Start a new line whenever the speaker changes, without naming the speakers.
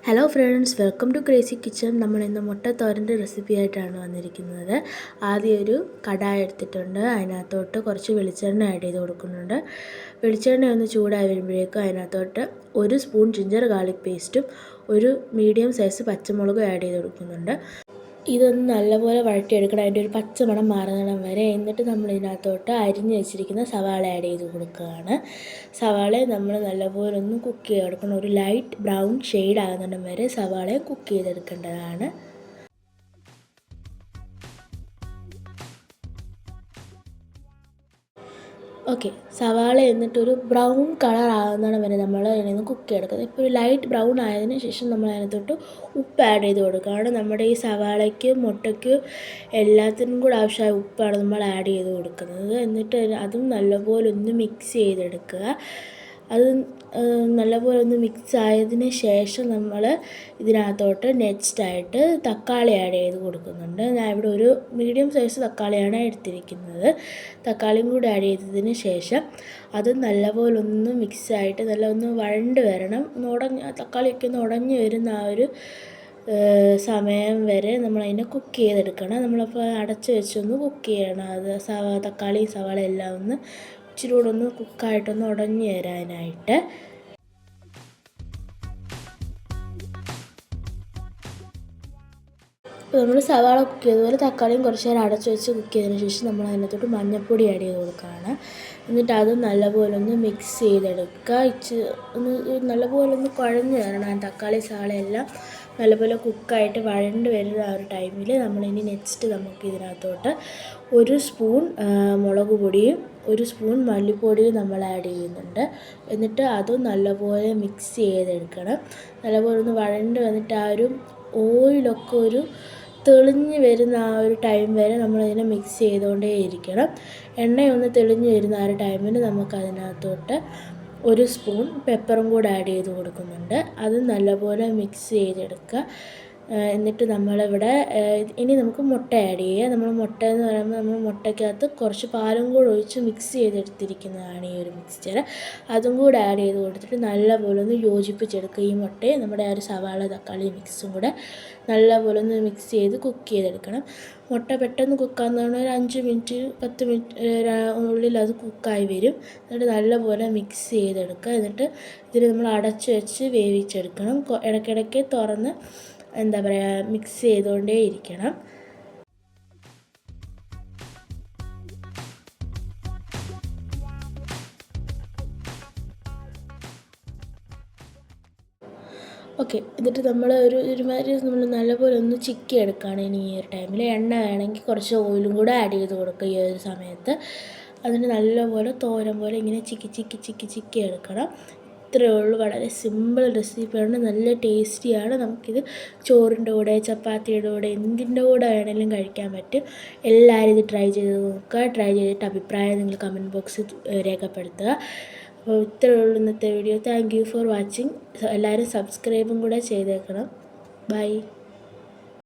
Hello friends, welcome to crazy kitchen. നമ്മൾ ഇന്ന് മുട്ടത്തോരൻ്റെ recipe ആയിട്ടാണ് വന്നിരിക്കുന്നത്. ആദ്യം ഒരു കടായി എടുത്തിട്ടുണ്ട്. അതിനകത്തോട്ട് കുറച്ച് വെളിച്ചെണ്ണ ആഡ് ചെയ്ത് കൊടുക്കുന്നുണ്ട്. വെളിച്ചെണ്ണ ഒന്ന് ചൂടായി വരുമ്പോഴേക്കും അതിനകത്തോട്ട് 1 സ്പൂൺ ജിഞ്ചർ ഗാർലിക് പേസ്റ്റും ഒരു മീഡിയം സൈസ് പച്ചമുളകും ആഡ് ചെയ്ത് കൊടുക്കുന്നുണ്ട്. ഇതൊന്ന് നല്ലപോലെ വഴറ്റിയെടുക്കണം, അതിൻ്റെ ഒരു പച്ചമണം മാറുന്നിടം വരെ. എന്നിട്ട് നമ്മൾ ഇതിനകത്തോട്ട് അരിഞ്ഞ് വെച്ചിരിക്കുന്ന സവാള ആഡ് ചെയ്ത് കൊടുക്കുകയാണ്. സവാളയെ നമ്മൾ നല്ലപോലെ ഒന്ന് കുക്ക് ചെയ്തെടുക്കണം. ഒരു ലൈറ്റ് ബ്രൗൺ ഷെയ്ഡ് ആകുന്നിടം വരെ സവാളയെ കുക്ക് ചെയ്തെടുക്കേണ്ടതാണ്. ഓക്കെ, സവാള എന്നിട്ടൊരു ബ്രൗൺ കളർ ആകുന്നിടം വരെ നമ്മൾ അതിനൊന്ന് കുക്ക് ചെയ്തെടുക്കുന്നത്. ഇപ്പോൾ ഒരു ലൈറ്റ് ബ്രൗൺ ആയതിനു ശേഷം നമ്മൾ അതിനകത്തോട്ട് ഉപ്പ് ആഡ് ചെയ്ത് കൊടുക്കുകയാണ്. നമ്മുടെ ഈ സവാളയ്ക്കും മുട്ടയ്ക്കും എല്ലാത്തിനും കൂടെ ആവശ്യമായ ഉപ്പാണ് നമ്മൾ ആഡ് ചെയ്ത് കൊടുക്കുന്നത്. എന്നിട്ട് അതും നല്ലപോലെ ഒന്ന് മിക്സ് ചെയ്തെടുക്കുക. അത് നല്ലപോലെ ഒന്ന് മിക്സ് ആയതിന് ശേഷം നമ്മൾ ഇതിനകത്തോട്ട് നെക്സ്റ്റായിട്ട് തക്കാളി ആഡ് ചെയ്ത് കൊടുക്കുന്നുണ്ട്. ഞാൻ ഇവിടെ ഒരു മീഡിയം സൈസ് തക്കാളിയാണ് എടുത്തിരിക്കുന്നത്. തക്കാളിയും കൂടി ആഡ് ചെയ്തതിന് ശേഷം അത് നല്ലപോലെ ഒന്ന് മിക്സായിട്ട് നല്ല ഒന്ന് വഴണ്ട് വരണം. തക്കാളിയൊക്കെ ഒന്ന് ഉടഞ്ഞ് വരുന്ന ആ ഒരു സമയം വരെ നമ്മളതിനെ കുക്ക് ചെയ്തെടുക്കണം. നമ്മളപ്പോൾ അടച്ച് വെച്ചൊന്ന് കുക്ക് ചെയ്യണം. അത് തക്കാളി സവാള എല്ലാം ഒന്ന് ഇച്ചിരി കൂടെ ഒന്ന് കുക്കായിട്ടൊന്ന് ഉടഞ്ഞ് വരാനായിട്ട്. അപ്പോൾ നമ്മൾ സവാള കുക്ക് ചെയ്തതുപോലെ തക്കാളിയും കുറച്ച് നേരം അടച്ച് വെച്ച് കുക്ക് ചെയ്തതിന് ശേഷം നമ്മൾ അതിനകത്തോട്ട് മഞ്ഞൾപ്പൊടി ആഡ് ചെയ്ത് കൊടുക്കുകയാണ്. എന്നിട്ട് അത് നല്ലപോലെ ഒന്ന് മിക്സ് ചെയ്തെടുക്കുക. ഒന്ന് നല്ലപോലെ ഒന്ന് കുഴഞ്ഞ് വരണം. തക്കാളി സവാളയെല്ലാം നല്ലപോലെ കുക്കായിട്ട് വഴണ്ട് വരുന്ന ആ ഒരു ടൈമിൽ നമ്മളിനി നെക്സ്റ്റ് നമുക്ക് ഇതിനകത്തോട്ട് 1 സ്പൂൺ മുളക് പൊടിയും 1 സ്പൂൺ മല്ലിപ്പൊടിയും നമ്മൾ ആഡ് ചെയ്യുന്നുണ്ട്. എന്നിട്ട് അതും നല്ലപോലെ മിക്സ് ചെയ്തെടുക്കണം. നല്ലപോലെ ഒന്ന് വഴണ്ട് വന്നിട്ട് ആ ഒരു ഓയിലൊക്കെ ഒരു തെളിഞ്ഞ് വരുന്ന ആ ഒരു ടൈം വരെ നമ്മളതിനെ മിക്സ് ചെയ്തുകൊണ്ടേ ഇരിക്കണം. എണ്ണയൊന്ന് തെളിഞ്ഞ് വരുന്ന ആ ഒരു ടൈമിൽ നമുക്കതിനകത്തോട്ട് 1 സ്പൂൺ പെപ്പറും കൂടെ ആഡ് ചെയ്ത് കൊടുക്കുന്നുണ്ട്. അത് നല്ലപോലെ മിക്സ് ചെയ്തെടുക്കുക. എന്നിട്ട് നമ്മളിവിടെ ഇനി നമുക്ക് മുട്ട ആഡ് ചെയ്യുക. നമ്മൾ മുട്ട എന്ന് പറയുമ്പോൾ നമ്മൾ മുട്ടയ്ക്കകത്ത് കുറച്ച് പാലും കൂടെ ഒഴിച്ച് മിക്സ് ചെയ്തെടുത്തിരിക്കുന്നതാണ് ഈ ഒരു മിക്സ്ചർ. അതും കൂടെ ആഡ് ചെയ്ത് കൊടുത്തിട്ട് നല്ലപോലെ ഒന്ന് യോജിപ്പിച്ചെടുക്കുക. ഈ മുട്ടയെ നമ്മുടെ ആ ഒരു സവാള തക്കാളി മിക്സും കൂടെ നല്ലപോലെ ഒന്ന് മിക്സ് ചെയ്ത് കുക്ക് ചെയ്തെടുക്കണം. മുട്ട പെട്ടെന്ന് കുക്കാന്ന് പറഞ്ഞാൽ ഒരു 5 മിനിറ്റ് 10 മിനിറ്റ് ഉള്ളിൽ അത് കുക്കായി വരും. എന്നിട്ട് നല്ലപോലെ മിക്സ് ചെയ്തെടുക്കുക. എന്നിട്ട് ഇതിൽ നമ്മൾ അടച്ച് വെച്ച് വേവിച്ചെടുക്കണം. ഇടയ്ക്കിടയ്ക്ക് തുറന്ന് മിക്സ് ചെയ്തുകൊണ്ടേ ഇരിക്കണം. ഓക്കെ, എന്നിട്ട് നമ്മൾ ഒരുമാതിരി നമ്മൾ നല്ലപോലെ ഒന്ന് ചിക്കി എടുക്കുകയാണ്. ഇനി ഈ ഒരു ടൈമിൽ എണ്ണ വേണമെങ്കിൽ കുറച്ച് ഓയിലും കൂടെ ആഡ് ചെയ്ത് കൊടുക്കുക ഈ ഒരു സമയത്ത്. അതിന് നല്ലപോലെ തോരൻ പോലെ ഇങ്ങനെ ചിക്കി എടുക്കണം. ഇത്രയേ ഉള്ളൂ. വളരെ സിമ്പിൾ റെസിപ്പിയാണ്, നല്ല ടേസ്റ്റിയാണ്. നമുക്കിത് ചോറിൻ്റെ കൂടെ ചപ്പാത്തിയുടെ കൂടെ എന്തിൻ്റെ കൂടെ വേണമെങ്കിലും കഴിക്കാൻ പറ്റും. എല്ലാവരും ഇത് ട്രൈ ചെയ്ത് നോക്കുക. ട്രൈ ചെയ്തിട്ട് അഭിപ്രായം നിങ്ങൾ കമൻറ്റ് ബോക്സിൽ രേഖപ്പെടുത്തുക. അപ്പോൾ ഇത്രയേ ഉള്ളൂ ഇന്നത്തെ video. Thank you for watching. എല്ലാവരും സബ്സ്ക്രൈബും കൂടെ ചെയ്തേക്കണം. ബൈ.